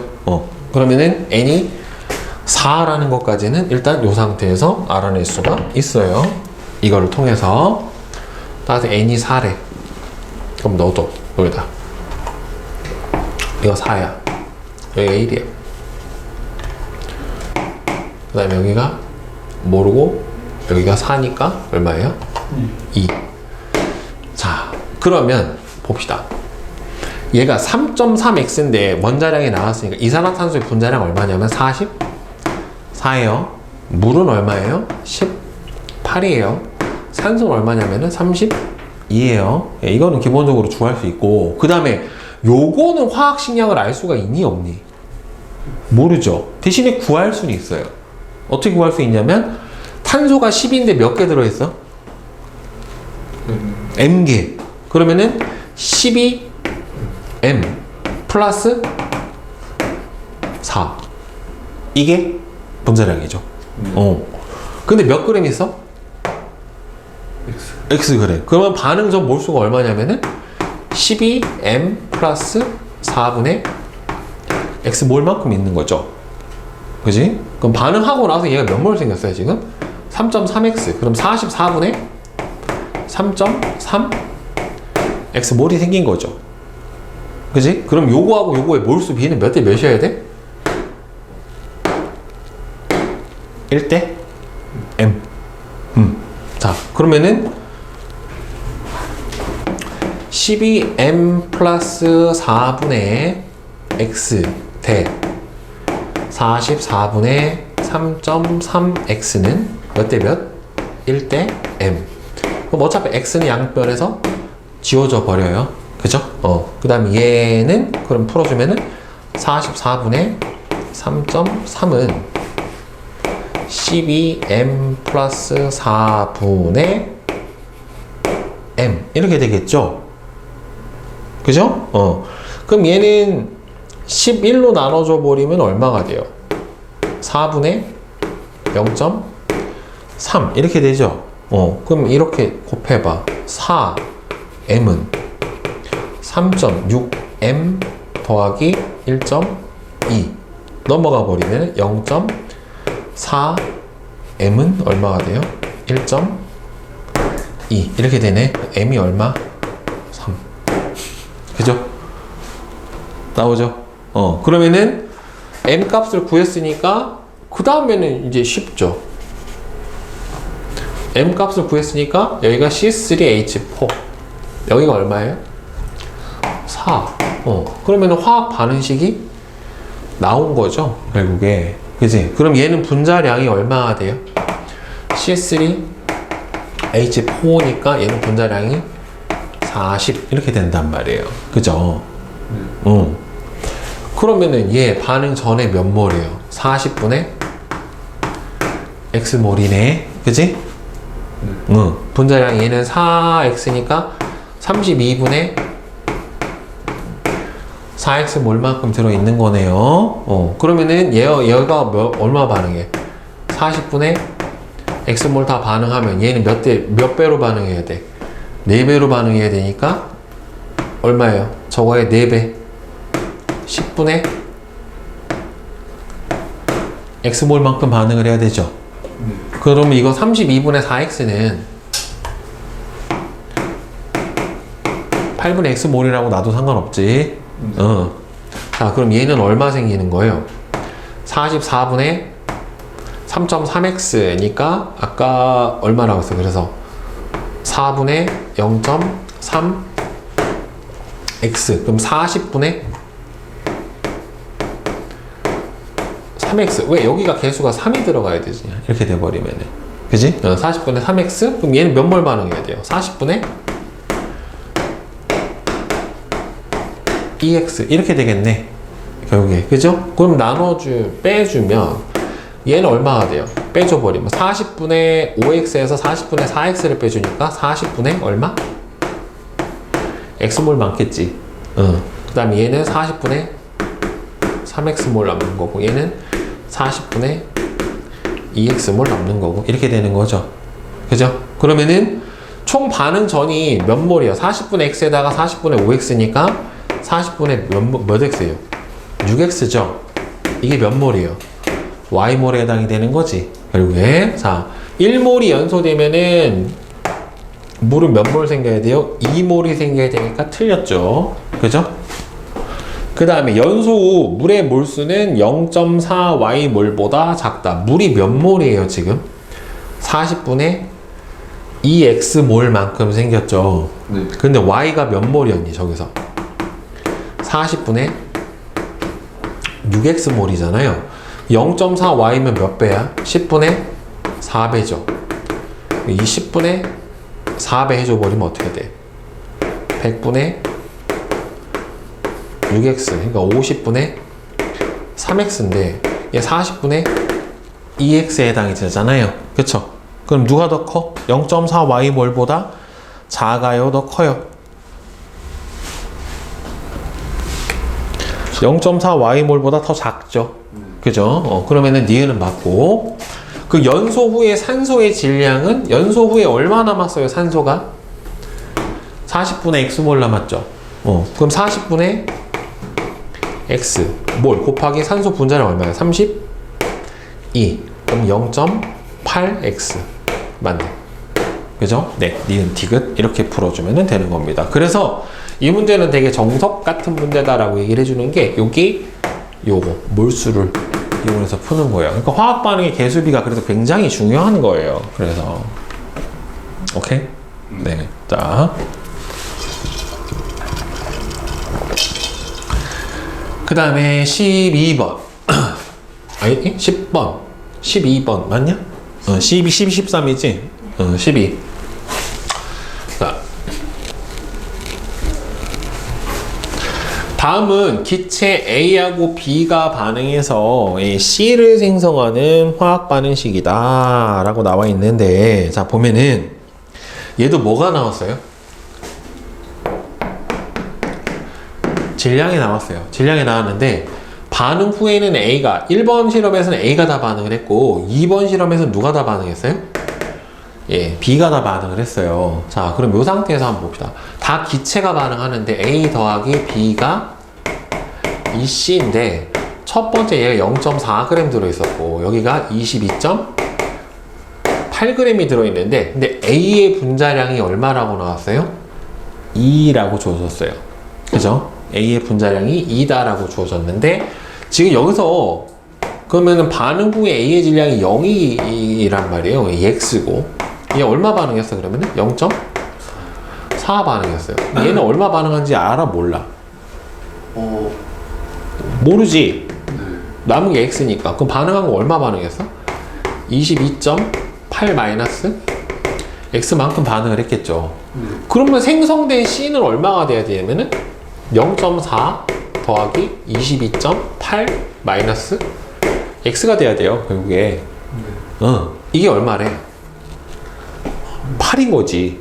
그러면은 n이 4라는 것까지는 일단 이 상태에서 알아낼 수가 있어요. 이거를 통해서. 따라서 n이 4래. 그럼 넣어둬. 여기다. 이거 4야. 여기가 1이야. 그 다음에 여기가 모르고 여기가 4니까 얼마예요? 2. 자, 그러면 봅시다. 얘가 3.3x인데 원자량이 나왔으니까 이산화탄소의 분자량 얼마냐면 44예요. 물은 얼마예요? 18이에요. 산소는 얼마냐면은 32예요. 이거는 기본적으로 구할 수 있고, 그 다음에 요거는 화학식량을 알 수가 있니 없니? 모르죠. 대신에 구할 수는 있어요. 어떻게 구할 수 있냐면 탄소가 10인데 몇 개 들어있어? m개. 그러면은 12 m 플러스 4. 이게 분자량이죠. 근데 몇 그램 있어? X 그램. 그러면 반응 전 몰수가 얼마냐면은 12m 플러스 4분의 X 몰만큼 있는 거죠. 그지? 그럼 반응하고 나서 얘가 몇 몰 생겼어요, 지금? 3.3X. 그럼 44분의 3.3 X 몰이 생긴 거죠. 그지? 그럼 요거하고 요거의 몰수 비는 몇 대 몇이어야 돼? 1대 M. 자, 그러면은 12M 플러스 4분의 X 대 44분의 3.3X는 몇 대 몇? 1대 M. 그럼 어차피 X는 양변에서 지워져 버려요. 그죠? 그 다음에 얘는 그럼 풀어주면은 44분의 3.3은 12m 플러스 4분의 m 이렇게 되겠죠? 그죠? 그럼 얘는 11로 나눠줘 버리면 얼마가 돼요? 4분의 0.3 이렇게 되죠? 그럼 이렇게 곱해봐. 4m은 3.6m 더하기 1.2 넘어가 버리면 0.4m은 얼마가 돼요? 1.2 이렇게 되네. m이 얼마? 3. 그죠? 나오죠? 그러면은 m 값을 구했으니까 그 다음에는 이제 쉽죠. m 값을 구했으니까 여기가 C3H4 여기가 얼마예요? 4. 그러면 화학 반응식이 나온 거죠, 결국에. 그지? 그럼 얘는 분자량이 얼마가 돼요? C3H4니까 얘는 분자량이 40 이렇게 된단 말이에요. 그죠? 그러면은 얘 반응 전에 몇 몰이에요? 40분의 X몰이네. 그지? 분자량 얘는 4X니까 32분의 4x몰만큼 들어있는 거네요. 그러면은 얘가 얼마 반응해? 40분의 x몰 다 반응하면 얘는 몇 배로 반응해야 돼? 4배로 반응해야 되니까 얼마예요? 저거의 4배 10분의 x몰만큼 반응을 해야 되죠. 그러면 이거 32분의 4x는 8분의 x몰이라고 놔도 상관없지. 자, 그럼 얘는 얼마 생기는 거예요? 44분의 3.3x니까 아까 얼마라고 했어요? 그래서 4분의 0.3x 그럼 40분의 3x 왜 여기가 개수가 3이 들어가야 되지? 이렇게 돼버리면은 그지? 40분의 3x 그럼 얘는 몇 몰 반응해야 돼요? 40분의 2x 이렇게 되겠네 결국에 그죠? 그럼 빼주면 얘는 얼마가 돼요? 빼줘버리면 40분의 5x에서 40분의 4x를 빼주니까 40분의 얼마? x몰 많겠지. 그 다음에 얘는 40분의 3x몰 남는 거고 얘는 40분의 2x몰 남는 거고 이렇게 되는 거죠. 그죠? 그러면은 총 반응 전이 몇 몰이에요? 40분의 x에다가 40분의 5x니까 40분의 몇 x예요? 6x죠? 이게 몇 몰이에요? y몰에 해당이 되는 거지 결국에. 자 1몰이 연소되면은 물은 몇 몰 생겨야 돼요? 2몰이 생겨야 되니까 틀렸죠. 그죠? 그 다음에 연소 후 물의 몰수는 0.4y몰보다 작다. 물이 몇 몰이에요 지금? 40분의 2x몰만큼 생겼죠. 네. 근데 y가 몇 몰이었니 저기서? 40분의 6x몰이잖아요. 0.4y면 몇 배야? 10분의 4배죠. 이 10분의 4배 해줘버리면 어떻게 돼? 100분의 6x 그러니까 50분의 3x인데 얘 40분의 2x에 해당이 되잖아요. 그쵸? 그럼 누가 더 커? 0.4y몰보다 작아요? 더 커요? 0.4y몰보다 더 작죠. 그죠? 그러면은 니은은 맞고 그 연소 후에 산소의 질량은 연소 후에 얼마 남았어요? 산소가 40분의 x몰 남았죠. 그럼 40분의 x몰 곱하기 산소 분자는 얼마예요? 32 그럼 0.8x 맞네. 그죠? 네, 니은 디귿 이렇게 풀어주면 되는 겁니다. 그래서 이 문제는 되게 정석 같은 문제다라고 얘기를 해주는 게 여기 요거 몰수를 이용해서 푸는 거예요. 그러니까 화학 반응의 개수비가 그래서 굉장히 중요한 거예요. 그래서 오케이? 네, 자 그 다음에 12번 아니 10번 12번 맞냐? 12, 13이지? 12 자 다음은 기체 A하고 B가 반응해서 C를 생성하는 화학 반응식이다 라고 나와 있는데 자 보면은 얘도 뭐가 나왔어요? 질량이 나왔어요. 질량이 나왔는데 반응 후에는 A가 1번 실험에서는 A가 다 반응을 했고 2번 실험에서는 누가 다 반응했어요? 예, B가 다 반응을 했어요. 자, 그럼 이 상태에서 한번 봅시다. 다 기체가 반응하는데 A 더하기 B가 이 C인데 첫 번째 얘가 0.4g 들어있었고 여기가 22.8g이 들어있는데 근데 A의 분자량이 얼마라고 나왔어요? 2라고 주어졌어요. 그죠? A의 분자량이 2다라고 주어졌는데 지금 여기서 그러면은 반응 후에 A의 질량이 0이란 말이에요. X고 얘 얼마 반응했어 그러면은? 0.4 반응했어요. 얘는 얼마 반응한지 알아? 몰라? 모르지? 네. 남은 게 X니까 그럼 반응한 거 얼마 반응했어? 22.8 마이너스 X만큼 반응을 했겠죠. 그러면 생성된 C는 얼마가 돼야 되냐면은 0.4 더하기 22.8 마이너스 X가 돼야 돼요 결국에. 이게 얼마래? 8인 거지.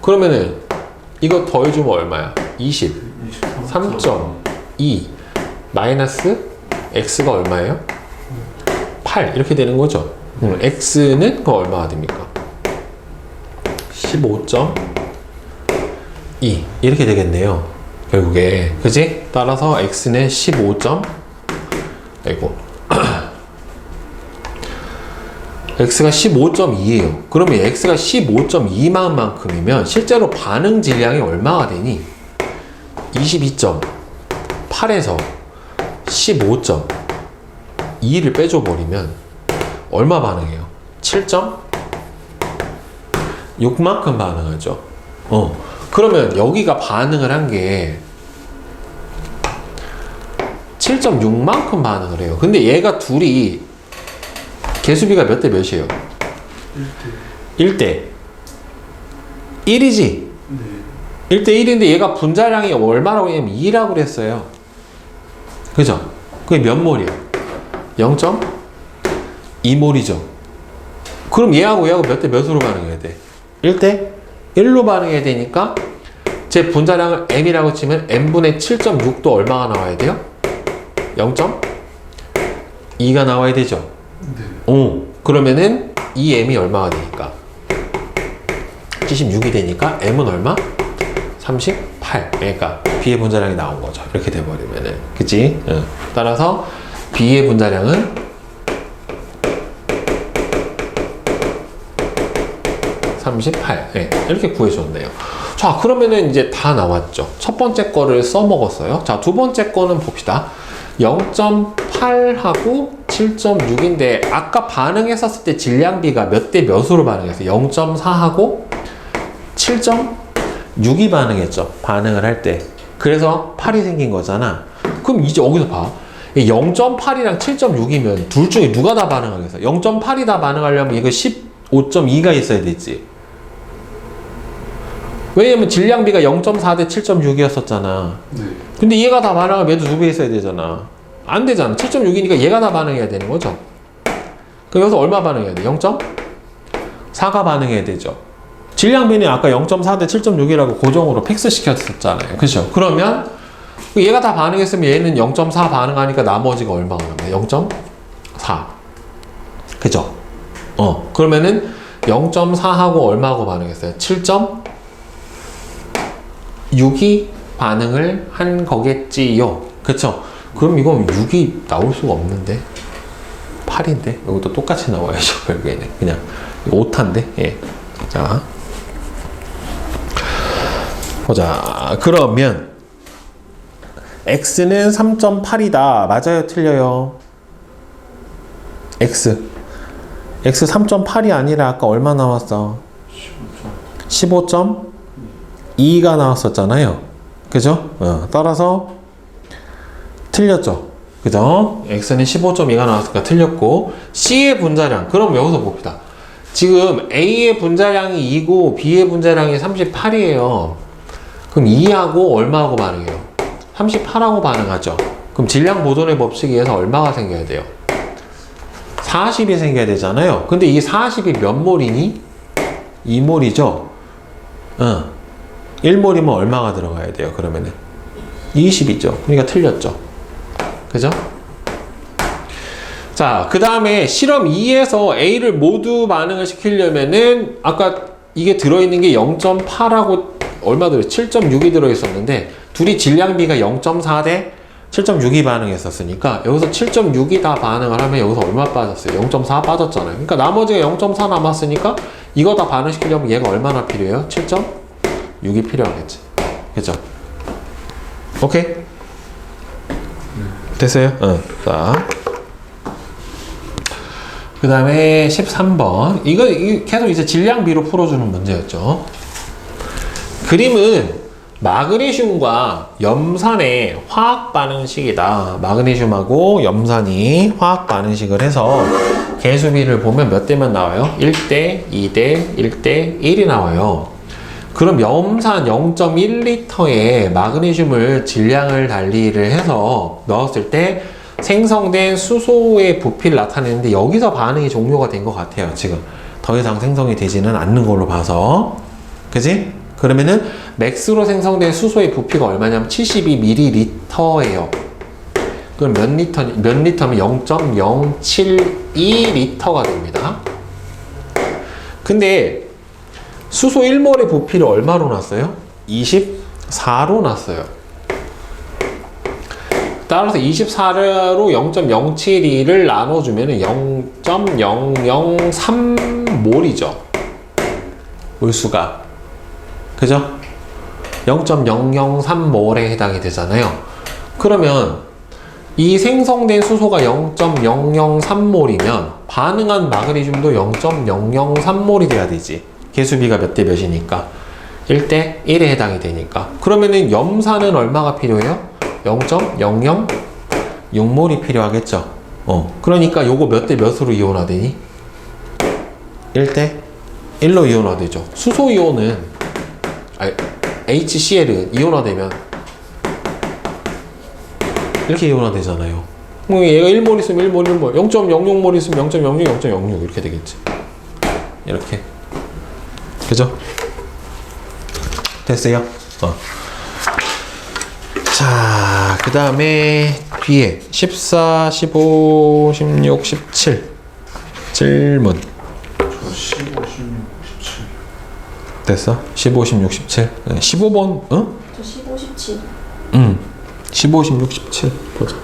그러면은 이거 더해주면 얼마야? 23.8 2 마이너스 x가 얼마예요? 8 이렇게 되는 거죠. x는 그 얼마가 됩니까? 15.2 이렇게 되겠네요. 결국에 그지? 따라서 x는 15. 아이고 x가 15.2예요. 그러면 x가 15.2만큼이면 실제로 반응 질량이 얼마가 되니? 22.8에서 15.2를 빼줘 버리면 얼마 반응해요? 7.6만큼 반응하죠. 그러면 여기가 반응을 한 게 7.6만큼 반응을 해요. 근데 얘가 둘이 개수비가 몇 대 몇이에요? 1대 1이지? 네. 1대 1인데 얘가 분자량이 얼마라고 했냐면 2라고 그랬어요. 그죠? 그게 몇 몰이에요? 0.2몰이죠. 그럼 얘하고 몇 대 몇으로 반응해야 돼? 1대 1로 반응해야 되니까 제 분자량을 m이라고 치면 m분의 7.6도 얼마가 나와야 돼요? 0.2가 나와야 되죠. 네. 그러면은 이 m이 얼마가 되니까 76이 되니까 m은 얼마? 38. 그러니까 B의 분자량이 나온 거죠. 이렇게 돼버리면은 그치? 따라서 B의 분자량은 38. 네, 이렇게 구해줬네요. 자, 그러면은 이제 다 나왔죠. 첫 번째 거를 써먹었어요. 자, 두 번째 거는 봅시다. 0.8하고 7.6인데 아까 반응했었을 때 질량비가 몇 대 몇으로 반응했어요? 0.4하고 7.6이 반응했죠. 반응을 할 때. 그래서 8이 생긴 거잖아. 그럼 이제 여기서 봐. 0.8이랑 7.6이면 둘 중에 누가 다 반응하겠어? 0.8이 다 반응하려면 이거 15.2가 있어야 되지. 왜냐면 질량비가 0.4 대 7.6이었었잖아. 네. 근데 얘가 다 반응하면 얘도 2배 있어야 되잖아. 안 되잖아. 7.6이니까 얘가 다 반응해야 되는 거죠. 그럼 여기서 얼마 반응해야 돼? 0.4가 반응해야 되죠. 질량비는 아까 0.4 대 7.6이라고 고정으로 픽스 시켰었잖아요. 그죠? 그러면 얘가 다 반응했으면 얘는 0.4 반응하니까 나머지가 얼마가 나와요? 0.4. 그죠? 그러면은 0.4하고 얼마하고 반응했어요? 7.6이 반응을 한 거겠지요. 그쵸? 그럼 이건 6이 나올 수가 없는데 8인데 여기도 똑같이 나와야죠. 결국에는 그냥 5탄데. 예. 자 보자. 그러면 x는 3.8이다. 맞아요? 틀려요? x 3.8이 아니라 아까 얼마 나왔어? 15.2가 나왔었잖아요. 그죠? 따라서 틀렸죠. 그죠? x는 15.2가 나왔으니까 틀렸고, c의 분자량. 그럼 여기서 봅시다. 지금 a의 분자량이 2고 b의 분자량이 38이에요. 그럼 2하고 얼마하고 반응해요? 38하고 반응하죠. 그럼 질량 보존의 법칙에 의해서 얼마가 생겨야 돼요? 40이 생겨야 되잖아요. 근데 이 40이 몇 몰이니? 2몰이죠? 1몰이면 얼마가 들어가야 돼요? 그러면은 20이죠. 그러니까 틀렸죠. 그죠? 자, 그 다음에 실험 2에서 A를 모두 반응을 시키려면은 아까 이게 들어있는 게 0.8하고 얼마 들어요? 7.6이 들어있었는데 둘이 질량비가 0.4 대 7.6이 반응했었으니까 여기서 7.6이 다 반응을 하면 여기서 얼마 빠졌어요? 0.4 빠졌잖아요. 그러니까 나머지가 0.4 남았으니까 이거 다 반응시키려면 얘가 얼마나 필요해요? 7.6이 필요하겠지. 그죠? 오케이? 됐어요? 자. 그 다음에 13번. 이거 계속 이제 질량비로 풀어주는 문제였죠. 그림은 마그네슘과 염산의 화학 반응식이다. 마그네슘하고 염산이 화학 반응식을 해서 개수비를 보면 몇 대만 나와요? 1대, 2대, 1대, 1이 나와요. 그럼 염산 0.1리터에 마그네슘을 질량을 달리를 해서 넣었을 때 생성된 수소의 부피를 나타내는데 여기서 반응이 종료가 된 것 같아요. 지금 더 이상 생성이 되지는 않는 걸로 봐서. 그지? 그러면은 맥스로 생성된 수소의 부피가 얼마냐면 72ml예요. 그럼 몇 리터면 0.072리터가 됩니다. 근데 수소 1몰의 부피를 얼마로 놨어요? 24로 놨어요. 따라서 24로 0.072를 나눠주면 0.003몰이죠. 몰수가. 그죠? 0.003몰에 해당이 되잖아요. 그러면 이 생성된 수소가 0.003몰이면 반응한 마그네슘도 0.003몰이 돼야 되지. 개수비가 몇 대 몇이니까. 1대 1에 해당이 되니까. 그러면은 염산은 얼마가 필요해요? 0.006몰이 필요하겠죠. 그러니까 요거 몇 대 몇으로 이온화되니? 1대 1로 이온화되죠. 수소 이온은 HCl은 이온화되면 이렇게 이온화되잖아요. 얘가 1몰 있으면 1몰, 1몰, 0.06몰 있으면 0.06, 0.06 이렇게 되겠지. 이렇게. 그죠? 됐어요? 자, 그 다음에 뒤에 14, 15, 16, 17 질문. 저 15, 16, 17. 됐어? 15, 16, 17 15번, 응? 저 15, 17. 15, 16, 17 보자.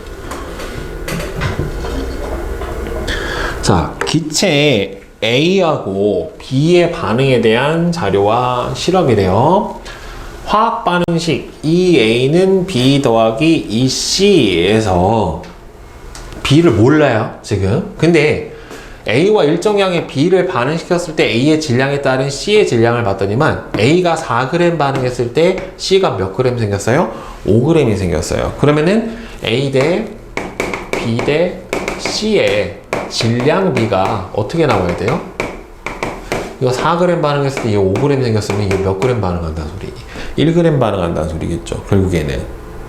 자, 기체 A하고 B의 반응에 대한 자료와 실험이래요. 화학 반응식 EA는 B 더하기 EC에서 B를 몰라요, 지금. 근데 A와 일정량의 B를 반응시켰을 때 A의 질량에 따른 C의 질량을 봤더니만 A가 4g 반응했을 때 C가 몇 g 생겼어요? 5g이 생겼어요. 그러면은 A 대 B 대 C의 질량비가 어떻게 나와야 돼요? 이거 4g 반응했을 때 이게 5g 생겼으면 이게 몇 g 반응한다는 소리니? 1g 반응한다는 소리겠죠. 결국에는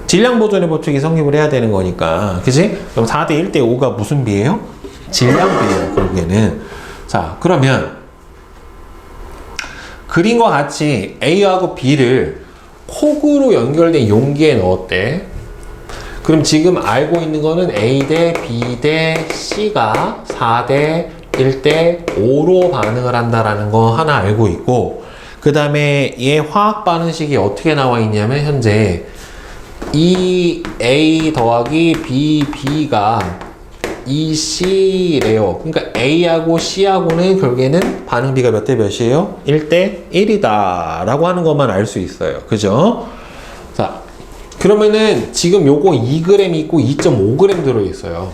질량 보존의 법칙이 성립을 해야 되는 거니까, 그치? 그럼 4대 1대 5가 무슨 비예요? 질량비예요. 결국에는. 자, 그러면 그림과 같이 A하고 B를 콕으로 연결된 용기에 넣었대. 그럼 지금 알고 있는 거는 A 대 B 대 C가 4대 1대 5로 반응을 한다라는 거 하나 알고 있고, 그 다음에 얘 화학 반응식이 어떻게 나와 있냐면 현재 EA 더하기 BB가 EC래요. 그러니까 A하고 C하고는 결국에는 반응비가 몇 대 몇이에요? 1대 1이다 라고 하는 것만 알 수 있어요. 그죠? 자, 그러면은 지금 요거 2g 있고 2.5g 들어있어요.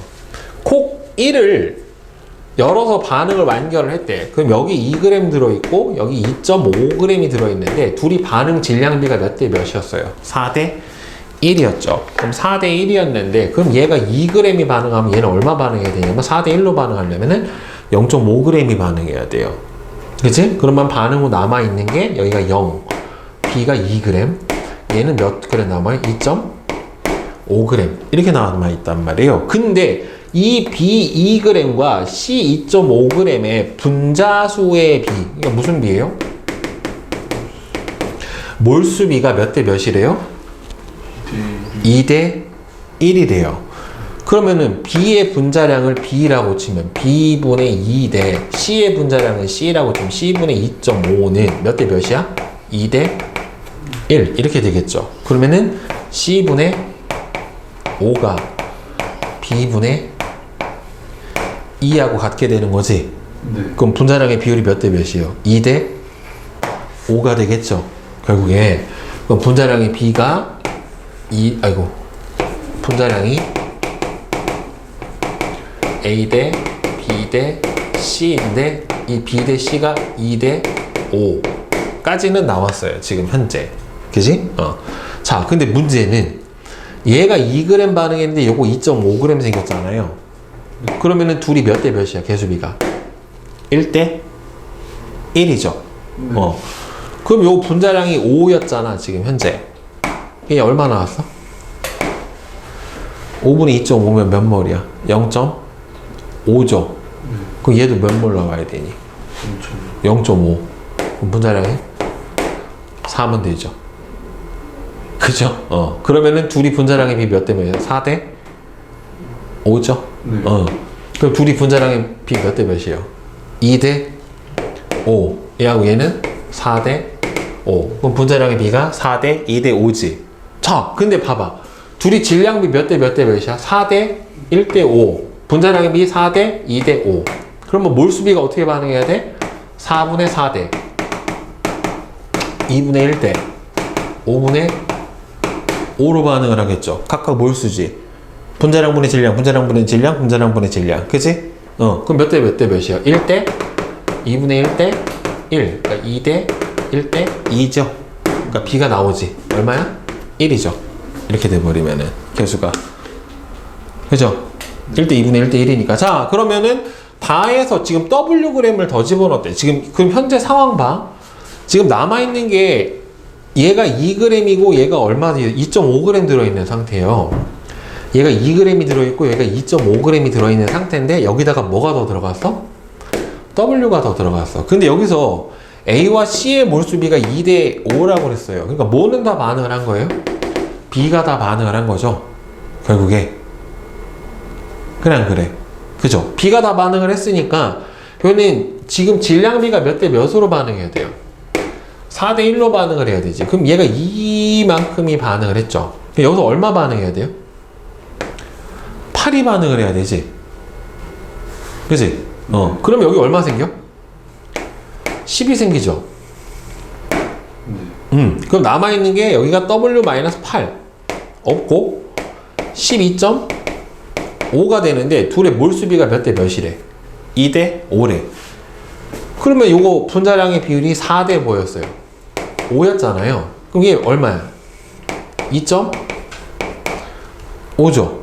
콕 1을 열어서 반응을 완결을 했대. 그럼 여기 2g 들어있고 여기 2.5g이 들어있는데 둘이 반응 질량비가 몇 대 몇이었어요? 4대 1이었죠. 그럼 4대 1이었는데 그럼 얘가 2g이 반응하면 얘는 얼마 반응해야 되냐면 4대 1로 반응하려면은 0.5g이 반응해야 돼요. 그치? 그러면 반응 후 남아있는 게 여기가 0, B가 2g, 얘는 몇 g 남아요? 2.5g 이렇게 남아있단 말이에요. 근데 이 B 2g과 C 2.5g의 분자수의 비, 그러니까 무슨 비예요? 몰수비가 몇 대 몇이래요? 2대 1이래요. 그러면은 B의 분자량을 B라고 치면 B분의 2대 C의 분자량은 C라고 치면 C분의 2.5는 몇 대 몇이야? 2대 1 이렇게 되겠죠. 그러면은 C분의 5가 B분의 2하고 같게 되는 거지. 네. 그럼 분자량의 비율이 몇 대 몇이에요? 2대 5가 되겠죠. 결국에 그럼 분자량의 B가 분자량이 A 대 B 대 C인데 이 B 대 C가 2 대 5까지는 나왔어요. 지금 현재. 그지? 자, 근데 문제는 얘가 2g 반응했는데 요거 2.5g 생겼잖아요. 그러면은 둘이 몇 대 몇이야? 개수비가 1대 1이죠. 그럼 요 분자량이 5였잖아. 지금 현재. 이게 얼마 나왔어? 5분의 2.5면 몇 몰이야? 0.5죠. 그럼 얘도 몇 몰 나와야 되니? 0.5. 그럼 분자량이 4면 되죠. 그죠? 그러면은 둘이 분자량의 비 몇 대 몇이야? 4대 5죠? 네. 그럼 둘이 분자량의 비 몇 대 몇이에요? 2대 5. 얘하고 얘는 4대 5. 그럼 분자량의 비가 4대 2대 5지. 자, 근데 봐봐. 둘이 질량비 몇 대 몇 대 몇이야? 4대 1대 5. 분자량의 비 4대 2대 5. 그러면 몰수비가 어떻게 반응해야 돼? 4분의 4대 2분의 1대 5분의 5로 반응을 하겠죠. 각각 몰수지. 분자량분의 질량, 분자량분의 질량, 분자량분의 질량. 그치? 그럼 몇 대 몇 대 몇이야? 1대 2분의 1대 1. 그러니까 2대 1대 2죠. 그러니까 B가 나오지. 얼마야? 1이죠. 이렇게 돼버리면은 개수가. 그죠? 1대 2분의 1대 1이니까. 자, 그러면은 다 해서 지금 Wg을 더 집어넣었대. 지금 그럼 현재 상황 봐. 지금 남아있는 게 얘가 2g이고 얘가 얼마? 2.5g 들어있는 상태예요. 얘가 2g이 들어있고 얘가 2.5g이 들어있는 상태인데 여기다가 뭐가 더 들어갔어? W가 더 들어갔어. 근데 여기서 A와 C의 몰수비가 2대 5라고 그랬어요. 그러니까 뭐는 다 반응을 한 거예요? B가 다 반응을 한 거죠. 결국에. 그냥 그래. 그죠? B가 다 반응을 했으니까 이거는 지금 질량비가 몇 대 몇으로 반응해야 돼요? 4대 1로 반응을 해야 되지. 그럼 얘가 이만큼이 반응을 했죠. 여기서 얼마 반응해야 돼요? 8이 반응을 해야 되지. 그치? 그럼 여기 얼마 생겨? 10이 생기죠. 그럼 남아있는 게 여기가 W-8 없고 12.5가 되는데 둘의 몰수비가 몇 대 몇이래? 2대 5래. 그러면 요거 분자량의 비율이 4대 뭐였어요? 5였잖아요. 그럼 이게 얼마야? 2.5죠.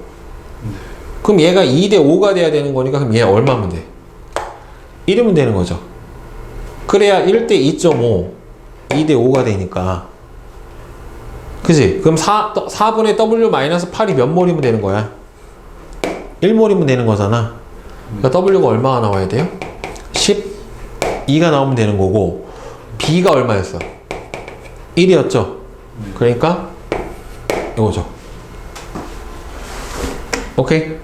그럼 얘가 2대 5가 돼야 되는 거니까 그럼 얘 얼마면 돼? 1이면 되는 거죠. 그래야 1대 2.5, 2대 5가 되니까. 그지? 그럼 4분의 W-8이 몇 몰이면 되는 거야? 1몰이면 되는 거잖아. 그러니까 W가 얼마가 나와야 돼요? 12가 나오면 되는 거고 B가 얼마였어? 1이었죠? 그러니까 이거죠. 오케이?